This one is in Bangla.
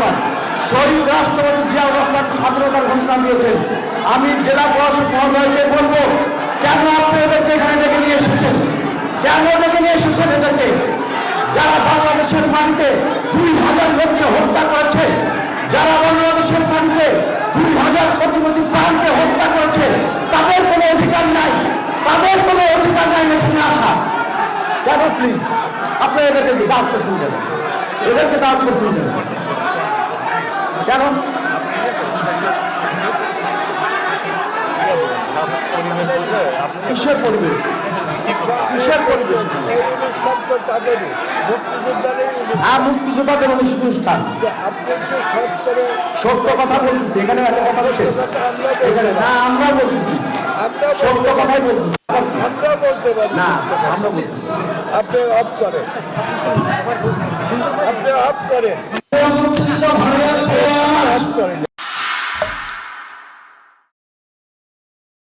ধন্যবাদ। শহীদ রাষ্ট্রপতি জিয়াউর রহমান স্বাধীনতার ঘোষণা দিয়েছেন। আমি জেলা প্রশাসক মহোদয়কে বলবো, কেন আপনি এদেরকে এখানে ডেকে নিয়ে এসেছেন? কেন ডেকে নিয়ে এসেছেন এদেরকে? যারা বাংলাদেশের মাটিতে 2000 লোককে হত্যা করেছে, যারা বাংলাদেশের মাটিতে 2000 কচি প্রাণকে হত্যা করেছে, তাদের কোনো অধিকার নাই, তাদের কোনো অধিকার নাই এখানে আসা। কেন প্লিজ আপনি এদেরকে দাওয়াত করছেন কেন? এদেরকে দাওয়াত করছেন কেন? কেন? কিসের পরিবেশ? কিসের পরিবেশ? মুক্তিযোদ্ধাদের অনুষ্ঠান। সত্য কথা বলতেছি, এখানে এত কথা বলছে এখানে না, আমরা বলতেছি সত্য কথাই বলতেছি। আমরা বলতে পারি না, আমরা বলতেছি। আপনি অফ করেন, আপনি অফ করেন।